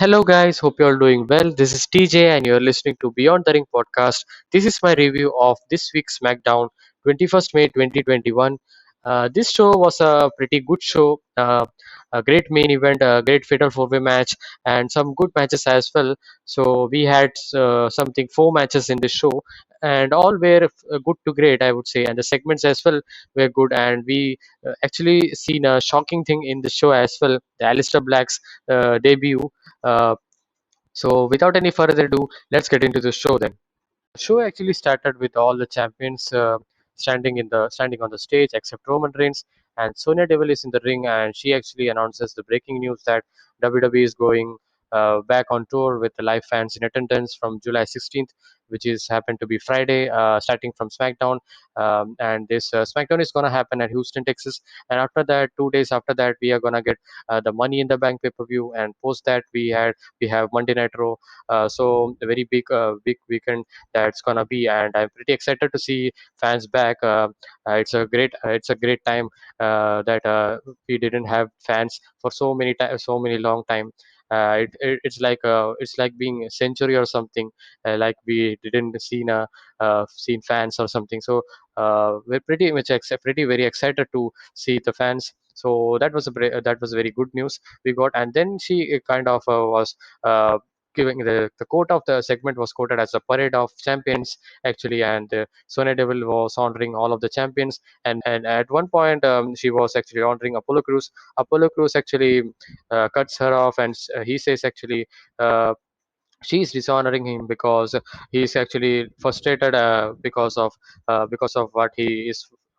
Hello, guys. Hope you're all doing well. This is TJ, and you're listening to Beyond the Ring podcast. This is my review of this week's Smackdown, 21st May 2021. This show was a pretty good show, a great main event, a great fatal four-way match, and some good matches as well. So we had something four matches in this show, and all were good to great, I would say. And the segments as well were good, and we actually seen a shocking thing in the show as well. The Aleister Black's debut. uh, so without any further ado, let's get into the show then. The show actually started with all the champions standing on the stage, except Roman Reigns, and Sonya Deville is in the ring, and she actually announces the breaking news that WWE is going back on tour with the live fans in attendance from July 16th, which is happened to be Friday, starting from SmackDown. And this SmackDown is going to happen at Houston, Texas. And after that, 2 days after that, we are going to get the Money in the Bank pay-per-view, and post that we have Monday Night Raw. So a very big weekend that's gonna be, and I'm pretty excited to see fans back. It's a great time that we didn't have fans for so many long time. It's like being a century or something. Like we didn't seen fans or something. So we're pretty very excited to see the fans. So that was very good news we got. And then she kind of was giving the quote of the segment was quoted as a parade of champions actually, and Sonya Deville was honoring all of the champions, and at one point she was actually honoring Apollo Crews. Apollo Crews actually cuts her off, and he says actually she's dishonoring him because he is actually frustrated because of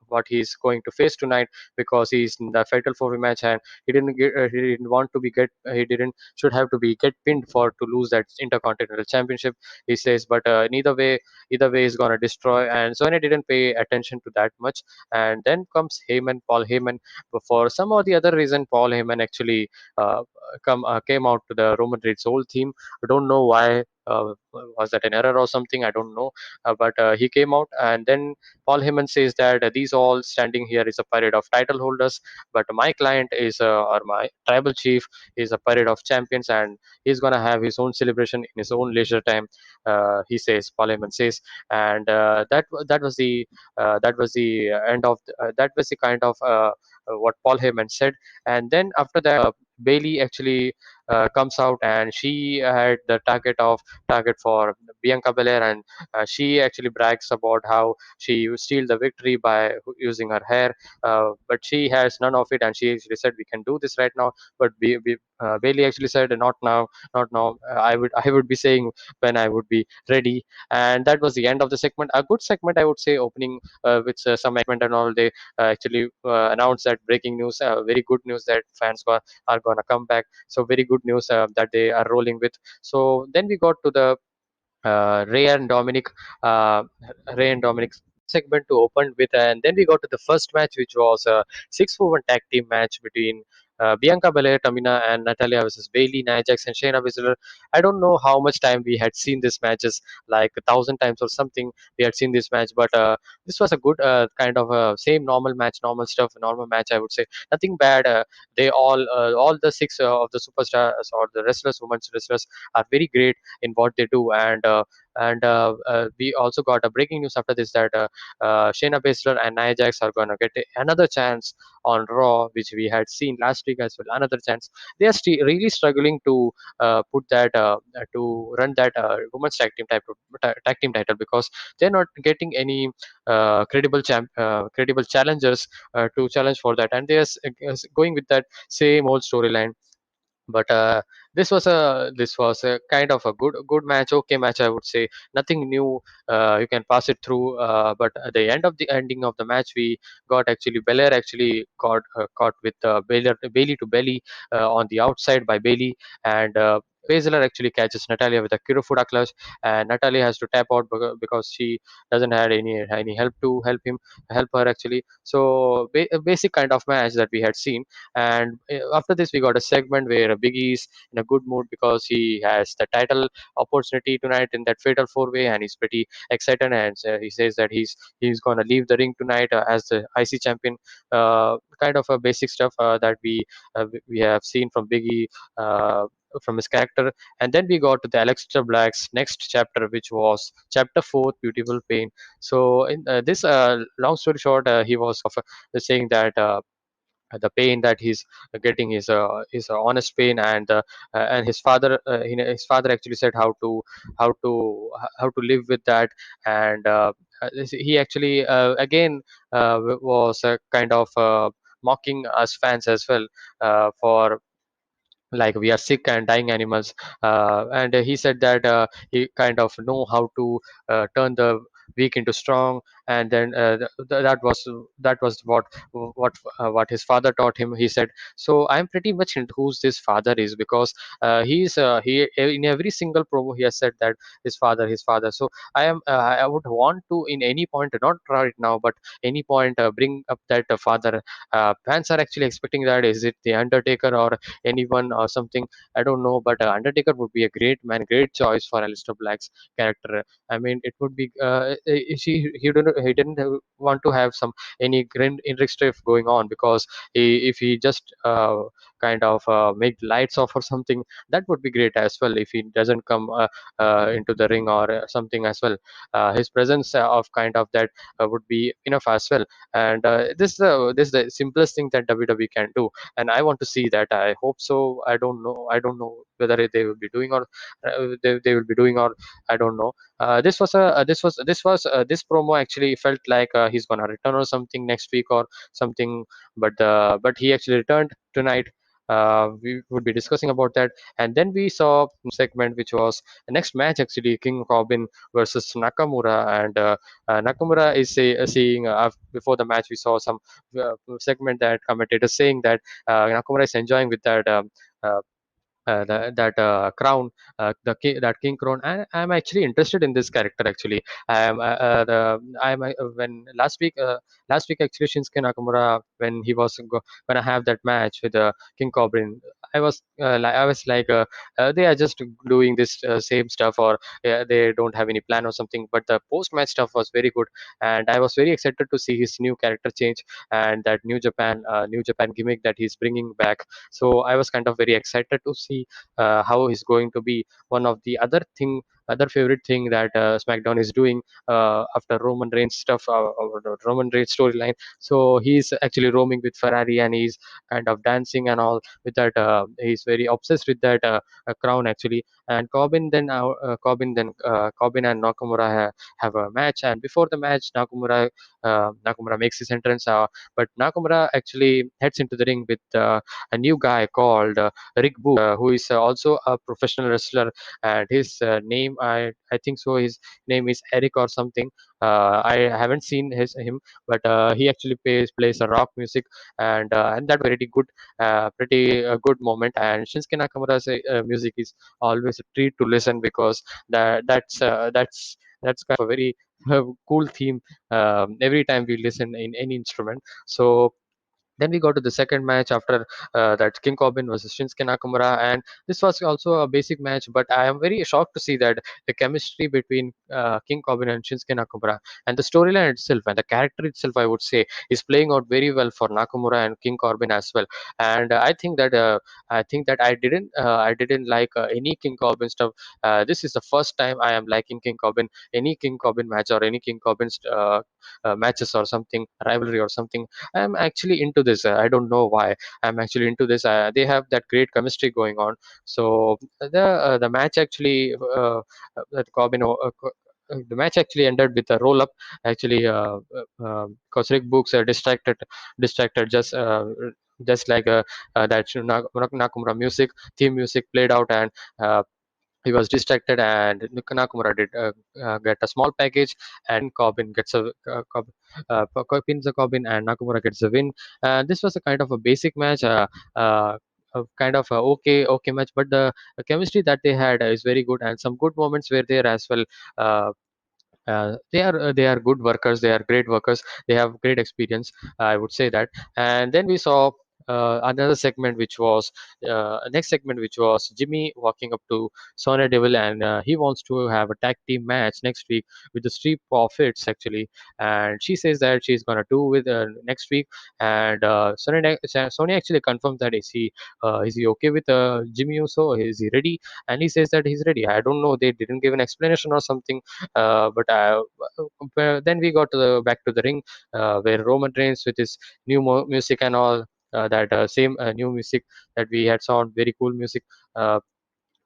what he's going to face tonight, because he's in the fatal four match, and he didn't want to be get he didn't should have to be get pinned for to lose that intercontinental championship, he says. But either way is gonna destroy, and Sonya didn't pay attention to that much. And then comes Paul Heyman. But for some or the other reason, Paul Heyman actually came out to the Roman Reigns whole theme. I don't know why. Was that an error or something? I don't know. But he came out, and then Paul Heyman says that these all standing here is a parade of title holders, but my client is, or my tribal chief is a parade of champions, and he's gonna have his own celebration in his own leisure time. He says, Paul Heyman says, and that was the end of that was the kind of what Paul Heyman said. And then after that, Bailey actually comes out, and she had the target for Bianca Belair, and she actually brags about how she steal the victory by using her hair, but she has none of it, and she actually said we can do this right now, but Bailey actually said not now, not now. I would be saying when I would be ready. And that was the end of the segment. A good segment, I would say, opening with some and all. They actually announced that breaking news, very good news that are gonna come back. So very good news that they are rolling with. So then we got to the uh, Ray and Dominic, uh, Ray and Dominic segment to open with, and then we got to the first match, which was a 6-for-1 tag team match between Bianca Belair, Tamina, and Natalia versus Bailey, Nia Jax, and Shayna Baszler. I don't know how much time we had seen these matches, like 1,000 times or something. We had seen this match, but this was a good kind of same normal match, normal stuff, normal match. I would say nothing bad. They all the six of the superstars or the wrestlers, women's wrestlers, are very great in what they do. And we also got a breaking news after this that Shayna Baszler and Nia Jax are going to get another chance on Raw, which we had seen last week as well. Another chance. They are really struggling to put that to run that women's tag team title, because they're not getting any credible challengers to challenge for that, and they're going with that same old storyline. But this was a kind of a good match, okay match, I would say. Nothing new. You can pass it through. But at the ending of the match, we got actually Belair actually got caught with Bailey to belly on the outside by Bailey, and Baszler actually catches Natalia with a Kirifuda clutch, and Natalia has to tap out because she doesn't have any help to help her actually. So a basic kind of match that we had seen. And after this, we got a segment where Big E's in a good mood because he has the title opportunity tonight in that fatal four-way, and he's pretty excited. And he says that he's gonna leave the ring tonight as the IC champion. Kind of a basic stuff that we have seen from Big E. from his character. And then we got to the Aleister Black's next chapter, which was chapter 4, Beautiful Pain. So in this long story short, he was saying that the pain that he's getting is a honest pain, and his father actually said how to how to live with that. And he actually again was kind of mocking us fans as well, for like we are sick and dying animals. And he said that he kind of know how to turn the weak into strong. And then that was what his father taught him, he said. So I'm pretty much into who's this father is, because he in every single promo he has said that his father. So I would want to in any point, not right now but any point, bring up that father. Fans are actually expecting that, is it the Undertaker or anyone or something? I don't know, but Undertaker would be a great man, great choice for Aleister Black's character. I mean, it would be he didn't want to have some any grand intrigue stuff going on, because if he just kind of make lights off or something, that would be great as well. If he doesn't come into the ring or something as well, his presence of kind of that would be enough as well. And this is the simplest thing that WWE can do, and I want to see that. I hope so. I don't know whether they will be doing or they will be doing, or I don't know. This promo actually felt like he's gonna return or something next week or something, but he actually returned tonight. We would be discussing about that. And then we saw segment which was the next match, actually King Corbin versus Nakamura. And Nakamura is seeing before the match we saw some segment that commentator saying that Nakamura is enjoying with that uh, that crown, that king crown. I'm actually interested in this character. Actually, I'm when last week actually Shinsuke Nakamura, when I have that match with King Corbin, I was like they are just doing this same stuff, or they don't have any plan or something. But the post match stuff was very good, and I was very excited to see his new character change and that New Japan gimmick that he's bringing back. So I was kind of very excited to see how he's going to be. One of the other favorite thing that Smackdown is doing after Roman Reigns stuff, or the Roman Reigns storyline. So he's actually roaming with Ferrari, and he's kind of dancing and all with that. He's very obsessed with that crown actually. And Corbin and Nakamura have a match, and before the match, Nakamura makes his entrance, but Nakamura actually heads into the ring with a new guy called Rick Books, who is also a professional wrestler, and his name, I think so, his name is Eric or something. I haven't seen him, but he actually plays a rock music, and that very good, pretty good moment. And Shinsuke Nakamura's music is always a treat to listen, because that's kind of a very cool theme every time we listen in any instrument. So then we go to the second match after that, King Corbin versus Shinsuke Nakamura, and this was also a basic match. But I am very shocked to see that the chemistry between King Corbin and Shinsuke Nakamura, and the storyline itself and the character itself, I would say, is playing out very well for Nakamura and King Corbin as well. And I think that I didn't like any King Corbin stuff. This is the first time I am liking King Corbin, any King Corbin match or any King Corbin matches or something, rivalry or something. I'm actually into this. I don't know why I'm actually into this. They have that great chemistry going on. So the match actually, the match actually ended with a roll up. Actually, because Rick Books distracted just like that Nakamura music theme music played out, and he was distracted, and Nakamura did get a small package, and Corbin gets pins the Corbin, and Nakamura gets a win. This was a kind of a basic match, a kind of a okay match, but the chemistry that they had is very good, and some good moments were there as well. Uh, they are good workers. They are great workers. They have great experience. I would say that. And then we saw. another segment which was next segment which was Jimmy walking up to Sonya Deville, and he wants to have a tag team match next week with the Street Profits actually, and she says that she's gonna do with next week, and Sonya actually confirms that is he okay with Jimmy Uso? Is he ready? And he says that he's ready. I don't know. They didn't give an explanation or something, but then we got to back to the ring where Roman Reigns with his new music and all. That same new music that we had saw, very cool music. Uh,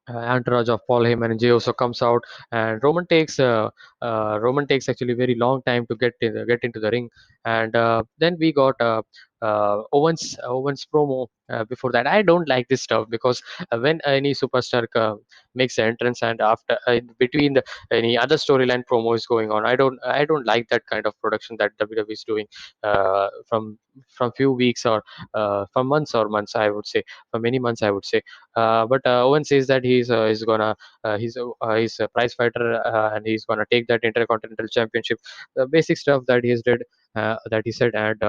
entourage of Paul Heyman and Jey Uso comes out, and Roman takes actually very long time to get into the ring, and then we got Owens promo. Before that, I don't like this stuff because when any superstar makes an entrance and after between any other storyline promo is going on, I don't like that kind of production that WWE is doing from few weeks or from months, I would say, for many months, I would say. But Owen says that he's a prize fighter, and he's gonna take that Intercontinental Championship. The basic stuff that that he said, and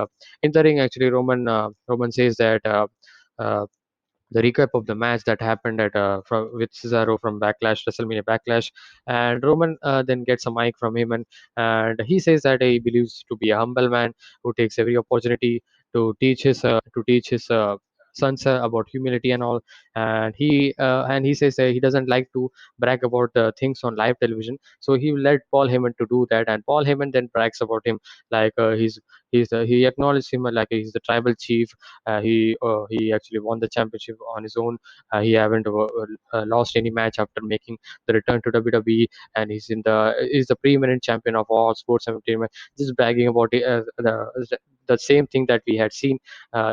in the ring, actually, Roman says that. Uh, the recap of the match that happened with Cesaro from WrestleMania Backlash, and Roman then gets a mic from him, and he says that he believes to be a humble man who takes every opportunity to teach his sons about humility and all, and he says he doesn't like to brag about things on live television, so he will let Paul Heyman to do that, and Paul Heyman then brags about him like he acknowledged him like he's the tribal chief. He actually won the championship on his own. He haven't lost any match after making the return to WWE, and he's the preeminent champion of all sports entertainment. Just bragging about the same thing that we had seen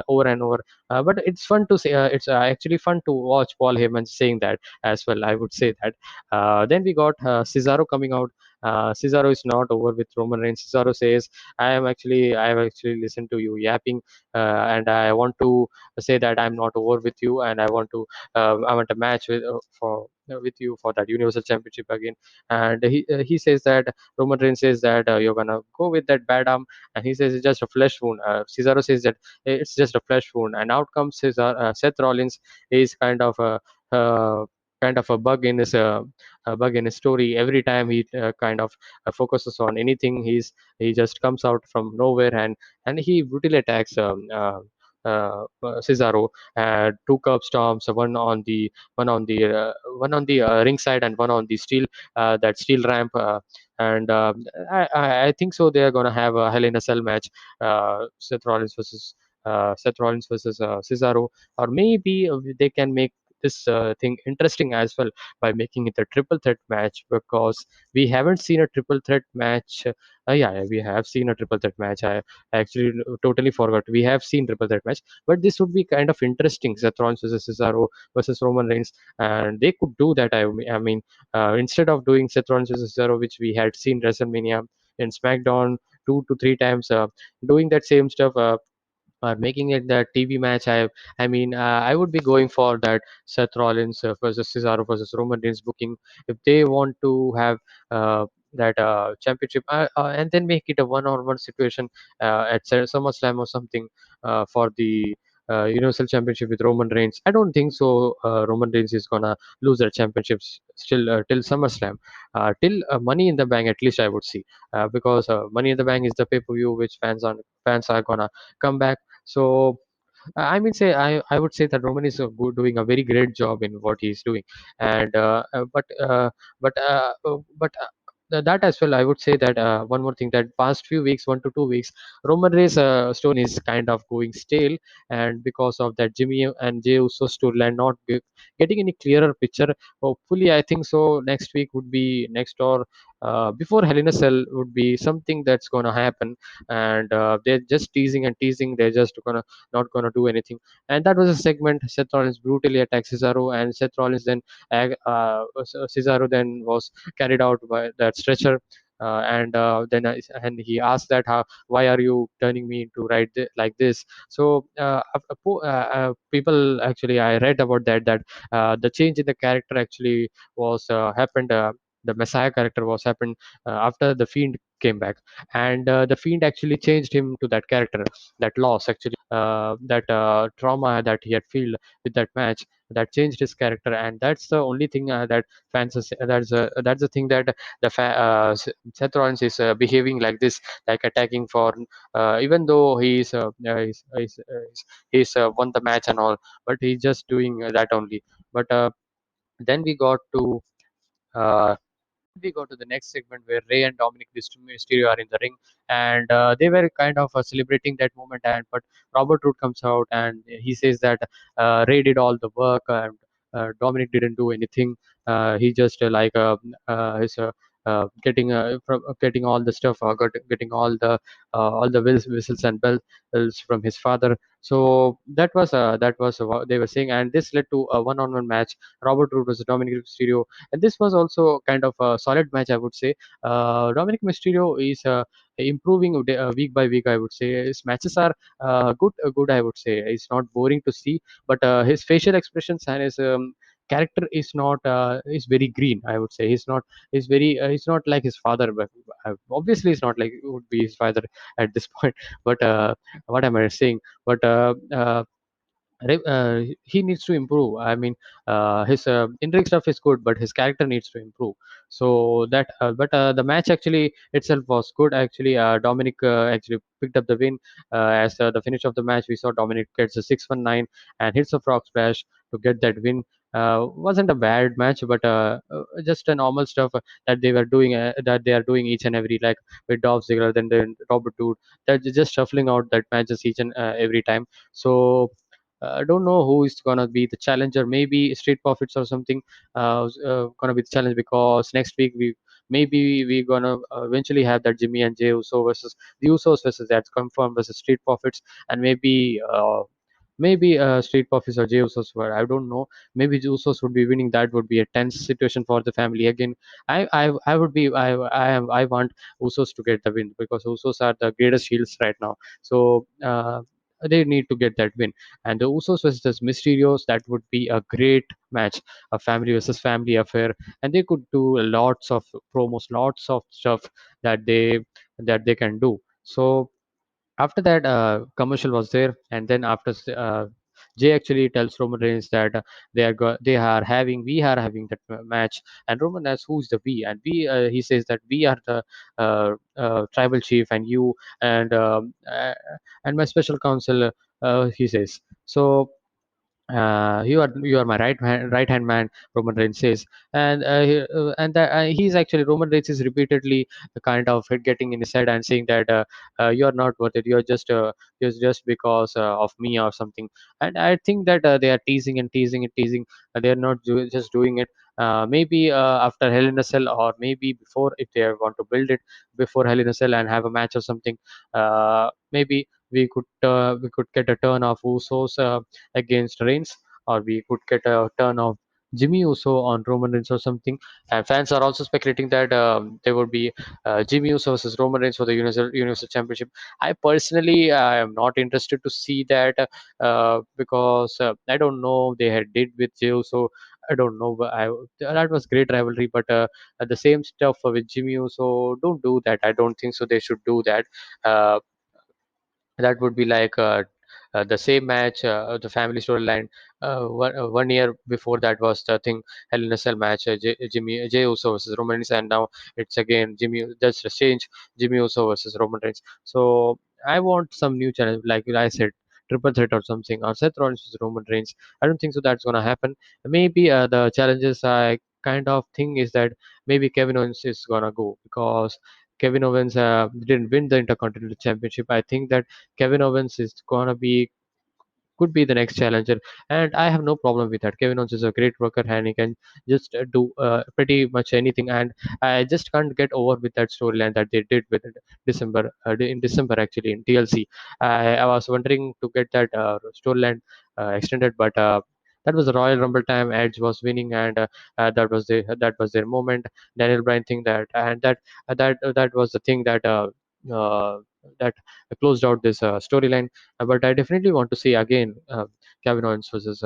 over and over. But it's fun to say. It's actually fun to watch Paul Heyman saying that as well. I would say that. Then we got Cesaro coming out. Cesaro is not over with Roman Reigns. Cesaro says, I have actually listened to you yapping, and I want to say that I'm not over with you, and I want a match with you for that Universal Championship again. And he says that Roman Reigns says that you're gonna go with that bad arm, and he says it's just a flesh wound. Cesaro says that it's just a flesh wound, and out comes Seth Rollins. Is kind of a bug in his story. Every time he kind of focuses on anything, he just comes out from nowhere, and he brutally attacks Cesaro. Two curb storms, one on the ring side and one on the that steel ramp. And I think so. They are gonna have a Hell in a Cell match, Seth Rollins versus Cesaro, or maybe they can make this thing interesting as well by making it a triple threat match, because we haven't seen a triple threat match. Yeah, we have seen a triple threat match. I actually totally forgot. We have seen triple threat match, but this would be kind of interesting. Seth Rollins versus Cesaro versus Roman Reigns, and they could do that. I mean, instead of doing Seth Rollins versus Cesaro, which we had seen WrestleMania in SmackDown 2 to 3 times, doing that same stuff. Or making it the TV match. I would be going for that Seth Rollins versus Cesaro versus Roman Reigns booking if they want to have that championship, and then make it a one-on-one situation at SummerSlam or something for the Universal Championship with Roman Reigns. I don't think so. Roman Reigns is gonna lose their championships still till SummerSlam, till Money in the Bank at least I would see, because Money in the Bank is the pay-per-view which fans are gonna come back. So I would say that Roman is doing a very great job in what he's doing, and that as well. I would say that one more thing, that past few weeks, 1 to 2 weeks, Roman Reigns story is kind of going stale, and because of that Jimmy and Jey Uso storyline not getting any clearer picture. Hopefully, I think so. Next week would be next or before Hell in a Cell would be something that's gonna happen, and they're just teasing and teasing. They're just gonna not gonna do anything. And that was a segment. Seth Rollins brutally attacked Cesaro, and Cesaro then was carried out by that stretcher. And he asked that, why are you turning me into like this? So people actually, I read about the change in the character actually was happened. The Messiah character was happened after the Fiend came back, and the Fiend actually changed him to that character, that loss actually. trauma that he had felt with that match, that changed his character. And that's the only thing that fans that's the thing that Seth Rollins is behaving like this, like attacking for even though he's won the match and all, but he's just doing that only. But then uh, we go to the next segment where Ray and Dominic Mysterio are in the ring, and they were kind of celebrating that moment. And but Robert Roode comes out and he says that Ray did all the work and Dominic didn't do anything. He just his getting all the stuff, getting all the whistles and bells from his father. So that was what they were saying, and this led to a one-on-one match. Robert Roode was Dominic Mysterio, and this was also kind of a solid match, I would say. Dominic Mysterio is improving week by week, I would say. His matches are good, I would say. It's not boring to see, but his facial expressions and his character is not is very green, I would say. He's not like his father, but obviously he's not like it would be his father at this point. But what am I saying? But he needs to improve. I mean, his in-ring stuff is good, but his character needs to improve. So that, but the match actually itself was good. Actually, Dominic actually picked up the win. As the finish of the match, we saw Dominic gets a 619 and hits a frog splash to get that win. Wasn't a bad match, but just a normal stuff that they were doing, that they are doing each and every, like with Dolph Ziggler, then Robert Roode. They're just shuffling out that matches each and every time. So I don't know who is gonna be the challenger. Maybe Street Profits or something gonna be the challenge, because next week we're gonna eventually have that Jimmy and Jey Uso versus the Usos versus that's confirmed versus Street Profits, and maybe Street Profits or Jey Usos were, I don't know. Maybe the Usos would be winning. That would be a tense situation for the family again. I would be I want Usos to get the win, because Usos are the greatest heels right now. So they need to get that win. And the Usos versus Mysterios, that would be a great match, a family versus family affair, and they could do lots of promos, lots of stuff that they can do. So after that, commercial was there, and then after Jay actually tells Roman Reigns that we are having that match, and Roman asks who's the we, and he says that we are the tribal chief, and you and my special counsel, he says. So you are my right hand man, Roman Reigns says. And he's actually, Roman Reigns is repeatedly kind of getting in his head and saying that you are not worth it, you're just because of me or something. And I think that they are teasing and teasing and teasing. They are not just doing it. Maybe after Hell in a Cell, or maybe before, if they want to build it before Hell in a Cell and have a match or something. Maybe we could get a turn of Usos against Reigns, or we could get a turn of Jimmy Uso on Roman Reigns or something. And fans are also speculating that there would be Jimmy Uso versus Roman Reigns for the Universal Championship. I personally am not interested to see that, because I don't know they had did with Jey Uso. I don't know, but that was great rivalry, but the same stuff with Jimmy Uso, don't do that. I don't think so. They should do that. Uh, that would be like the same match, the family storyline. One year before that was the thing, Hell in a Cell match, Jey Uso versus Roman Reigns, and now it's again Jimmy. That's the change, Jimmy Uso versus Roman Reigns. So I want some new challenge, like I said, triple threat or something, or Seth Rollins versus Roman Reigns. I don't think so. That's gonna happen. Maybe the challenges I kind of think is that maybe Kevin Owens is gonna go, because Kevin Owens didn't win the Intercontinental Championship. I think that Kevin Owens is gonna be could be the next challenger, and I have no problem with that. Kevin Owens is a great worker, and he can just do pretty much anything. And I just can't get over with that storyline that they did with in December actually in TLC. I was wondering to get that storyline extended, but. That was the Royal Rumble time. Edge was winning, and that was their moment. Daniel Bryan thing that, and that was the thing uh, that closed out this storyline. But I definitely want to see again Kevin Owens versus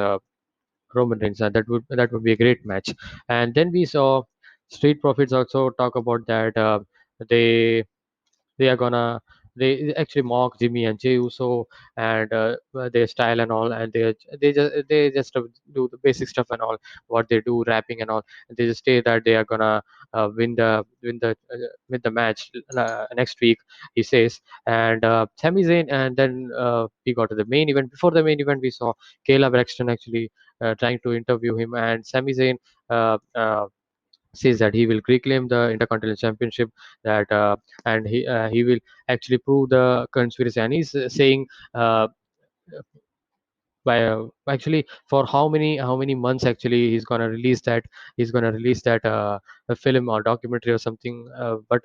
Roman Reigns. That would be a great match. And then we saw Street Profits also talk about that they they are gonna they actually mock Jimmy and Jey Uso and their style and all, and they just do the basic stuff and all, what they do, rapping and all. They just say that they are gonna win the match next week, he says. And Sami Zayn, and then we got to the main event. Before the main event, we saw Kayla Braxton actually trying to interview him, and Sami Zayn says that he will reclaim the Intercontinental Championship, that and he will actually prove the conspiracy, and he's saying uh, by actually for how many months actually he's gonna release that a film or documentary or something, but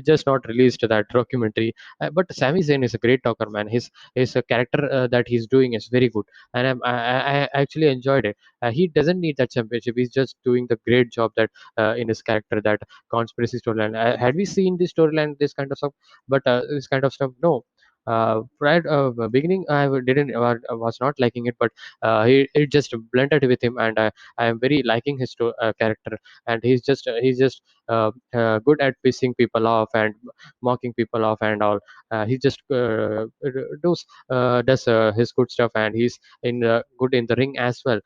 just not released that documentary. But Sami Zayn is a great talker, man. His character that he's doing is very good, and I actually enjoyed it. He doesn't need that championship. He's just doing the great job that in his character, that conspiracy storyline. Had we seen this storyline, this kind of stuff? But this kind of stuff, no. Right beginning, didn't was not liking it, but he it just blended with him, and I am very liking his character. And he's just good at pissing people off and mocking people off and all. He just does his good stuff, and he's good in the ring as well.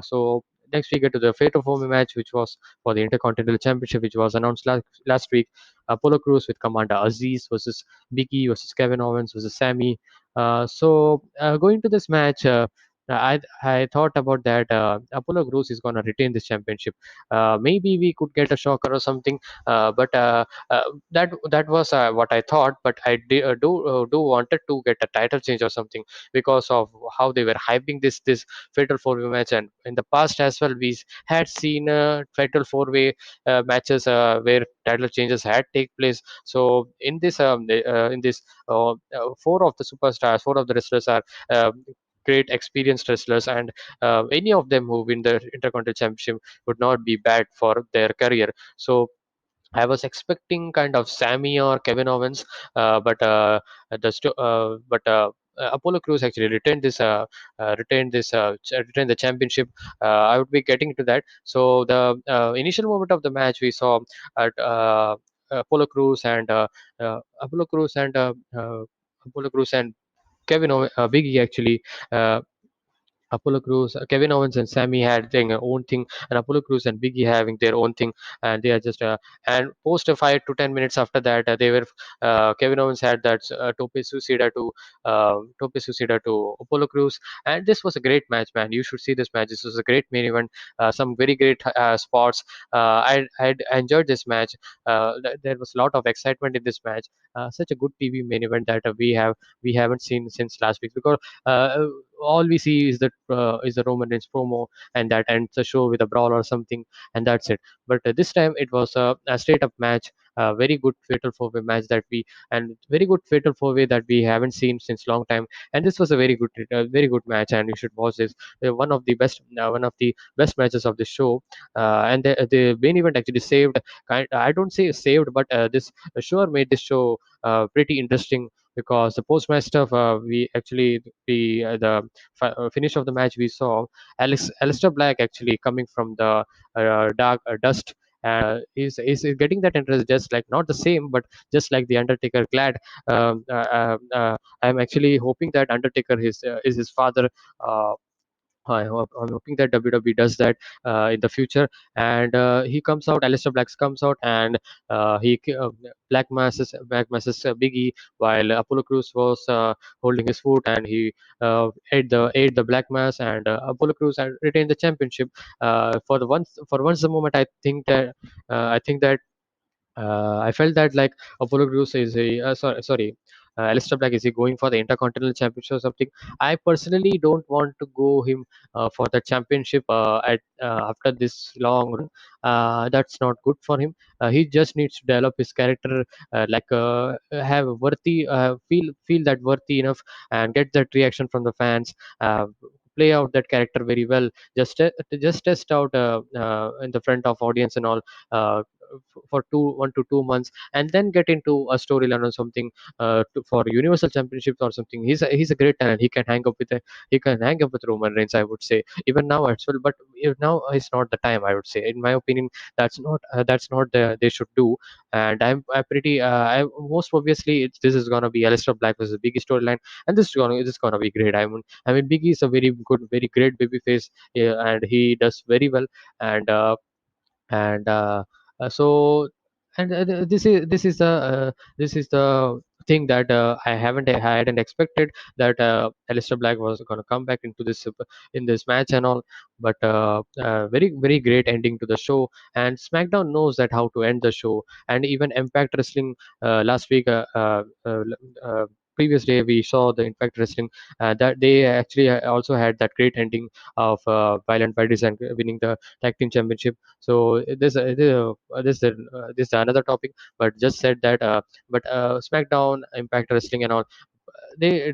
So next we get to the Fatal Four match, which was for the Intercontinental Championship, which was announced last week. Apollo Crews with Commander Aziz versus Big E versus Kevin Owens versus Sammy. Going to this match, I thought about that Apollo Crews is gonna retain this championship. Maybe we could get a shocker or something, but that was what I thought. But I do wanted to get a title change or something, because of how they were hyping this fatal four way match. And in the past as well, we had seen fatal four way matches where title changes had take place. So in this four of the superstars, four of the wrestlers are great experienced wrestlers, and any of them who win the Intercontinental Championship would not be bad for their career. So I was expecting kind of Sammy or Kevin Owens, but Apollo Crews actually retained the championship. I would be getting to that. So the initial moment of the match we saw at Apollo Crews and Apollo Crews and Apollo Crews and Big E actually. Uh, Apollo Crews, Kevin Owens and Sammy had their own thing, and Apollo Crews and Biggie having their own thing, and they are just and post a 5 to 10 minutes after that, they were Kevin Owens had that Tope Suicida to Apollo Crews, and this was a great match, man. You should see this match. This was a great main event. Some very great spots. I enjoyed this match. There was a lot of excitement in this match. Such a good TV main event that we haven't seen since last week, because uh, all we see is the Roman Reigns promo, and that ends the show with a brawl or something, and that's it. But this time it was a straight up match, a very good fatal four way match and very good fatal four way that we haven't seen since long time. And this was a very good match, and you should watch this. One of the best matches of the show. And the main event actually saved. I don't say saved, but this sure made this show pretty interesting, because the post match stuff we actually the finish of the match, we saw Aleister Black actually coming from the dark dust. Is getting that interest, just like not the same, but just like the Undertaker. Glad I'm actually hoping that Undertaker is his father. Uh, I'm hoping that WWE does that in the future. And he comes out, Aleister Black comes out, and Black masses Biggie, while Apollo Crews was holding his foot, and he ate the Black Mass, and Apollo Crews had retained the championship. For once the moment, I think that I felt that like Apollo Crews is a sorry. Aleister Black, is he going for the Intercontinental Championship or something? I personally don't want to go him for the championship at after this long run. That's not good for him. He just needs to develop his character, have worthy, feel that worthy enough, and get that reaction from the fans. Play out that character very well. Just test out in the front of audience and all. Uh, for 1 to 2 months, and then get into a storyline or something for Universal Championships or something. He's a great talent. He can hang up with Roman Reigns, I would say, even now as well. But now is not the time, I would say. In my opinion, that's not they should do. And I'm pretty I most obviously this is gonna be Aleister Black versus Biggie storyline, and this is gonna be great. I mean Biggie is a very good, very great babyface, yeah, and he does very well. And uh, and uh, so and this is the thing that I hadn't expected, that Aleister Black was going to come back into this in this match and all. But very very great ending to the show, and SmackDown knows that how to end the show. And even Impact Wrestling last week, previous day we saw the Impact Wrestling, that they actually also had that great ending of Violent By Design winning the tag team championship. So this is another topic, but just said that. But SmackDown, Impact Wrestling, and all, they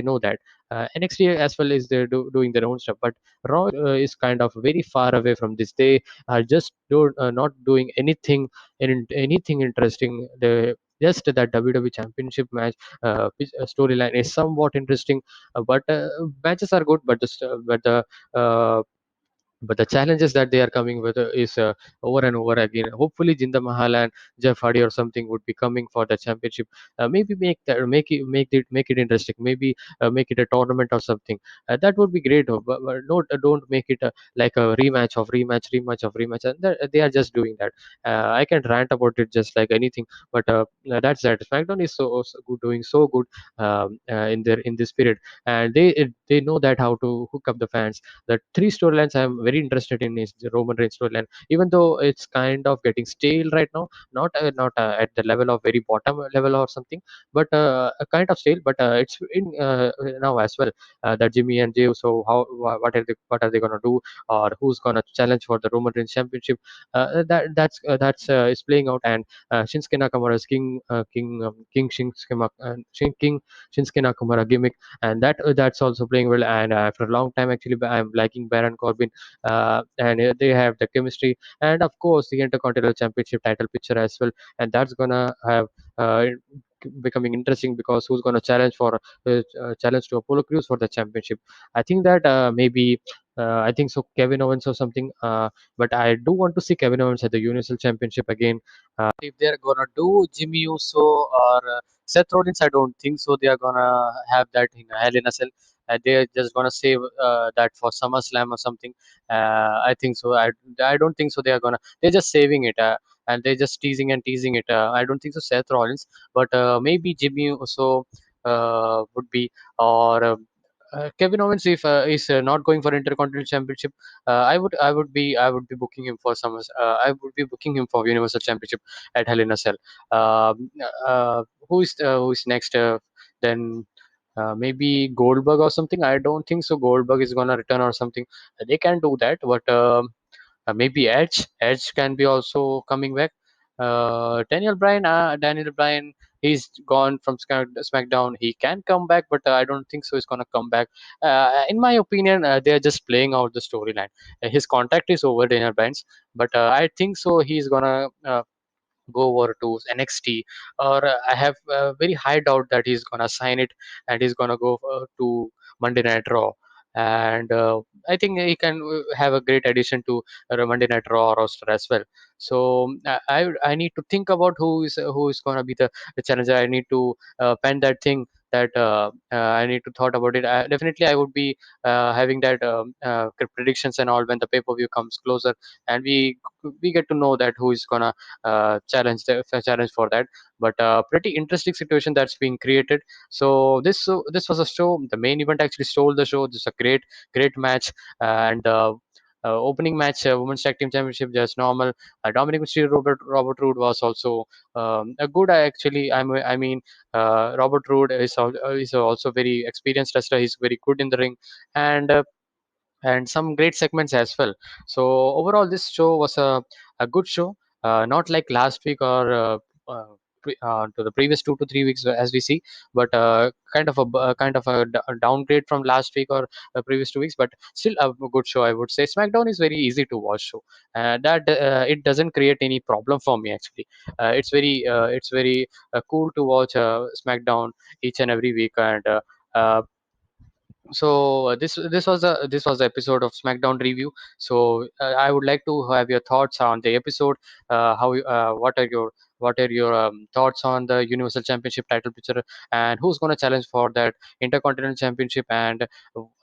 know that NXT as well is doing their own stuff, but Raw is kind of very far away from this. They are just not doing anything interesting. Just that WWE Championship match storyline is somewhat interesting, but matches are good, uh, but the challenges that they are coming with is over and over again. Hopefully, Jinder Mahal and Jeff Hardy or something would be coming for the championship. Maybe make it interesting. Maybe make it a tournament or something. That would be great. But no, don't make it like a rematch of rematch. And they are just doing that. I can rant about it just like anything, but that's that. SmackDown is so good, doing so good in this period, and they know that how to hook up the fans. The three storylines I'm very interested in is the Roman Reigns storyline, even though it's kind of getting stale right now, not at the level of very bottom level or something, but a kind of stale. But it's in now as well. That Jimmy and Jey, so what are they gonna do, or who's gonna challenge for the Roman Reigns championship? That's is playing out, and Shinsuke Nakamura's King Shinsuke Nakamura gimmick, and that's also playing well. And after a long time, actually, I'm liking Baron Corbin, and they have the chemistry, and of course the Intercontinental Championship title picture as well, and that's gonna have becoming interesting, because who's gonna challenge to Apollo Crews for the championship? I think that maybe. I think so, Kevin Owens or something. But I do want to see Kevin Owens at the Universal Championship again. If they're gonna do Jimmy Uso or Seth Rollins, I don't think so. They are gonna have that in Hell in a Cell. They're just gonna save that for SummerSlam or something. I think so. I don't think so. They are gonna. They're just saving it. And they're just teasing and teasing it. I don't think so. Seth Rollins, but maybe Jimmy Uso would be, or Kevin Owens, if is not going for Intercontinental Championship, I would be booking him for some. I would be booking him for Universal Championship at Hell in a Cell. Who is next? Then maybe Goldberg or something. I don't think so. Goldberg is gonna return or something. They can do that, but maybe Edge can be also coming back. Daniel Bryan, he's gone from SmackDown. He can come back, but I don't think so. He's gonna come back. In my opinion, they are just playing out the storyline. His contract is over, Daniel Bryan's, but I think so. He's gonna go over to NXT, or I have very high doubt that he's gonna sign it and he's gonna go to Monday Night Raw. And I think he can have a great addition to Monday Night Raw roster as well. So I need to think about who is gonna be the challenger. I need to pen that thing that I need to thought about it. Definitely, I would be having that predictions and all when the pay per view comes closer, and we get to know that who is gonna challenge for that. But pretty interesting situation that's being created. So this was a show. The main event actually stole the show. This is a great match. And opening match, women's tag team championship, just normal. Dominic Mysterio, Robert Roode was also a good. I mean, Robert Roode is also very experienced wrestler. He's very good in the ring, and some great segments as well. So overall, this show was a good show. Not like last week or to the previous 2 to 3 weeks as we see, but a downgrade from last week or previous 2 weeks, but still a good show, I would say. SmackDown is very easy to watch show, that it doesn't create any problem for me actually. It's very cool to watch SmackDown each and every week. And this was the episode of SmackDown review. So I would like to have your thoughts on the episode. What are your thoughts on the Universal Championship title picture, and who's going to challenge for that Intercontinental Championship, and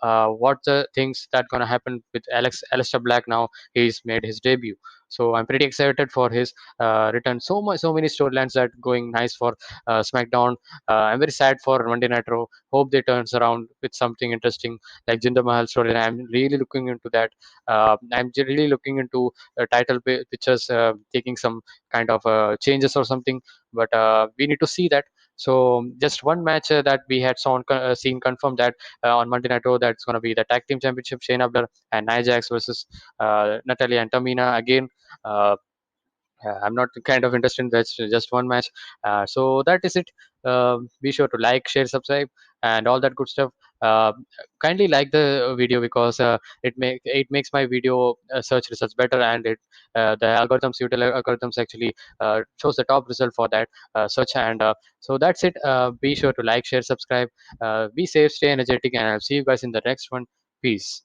what the things that going to happen with Aleister Black now he's made his debut. So I'm pretty excited for his return. So many storylines that going nice for SmackDown. I'm very sad for Monday Night Raw. Hope they turns around with something interesting like Jinder Mahal story. I'm really looking into that. Really looking into pictures taking some kind of changes or something, but we need to see that. So just one match that we had seen confirmed that on Monday Night Raw, that's going to be the tag team championship, Shayna Baszler and Nia Jax versus Natalia and Tamina again. Uh, I'm not kind of interested in that's just one match. So that is it. Be sure to like, share, subscribe, and all that good stuff. Uh, Kindly like the video because it makes my video search results better, and the algorithms algorithms actually shows the top result for that search. And so that's it. Be sure to like, share, subscribe. Be safe, stay energetic, and I'll see you guys in the next one. Peace.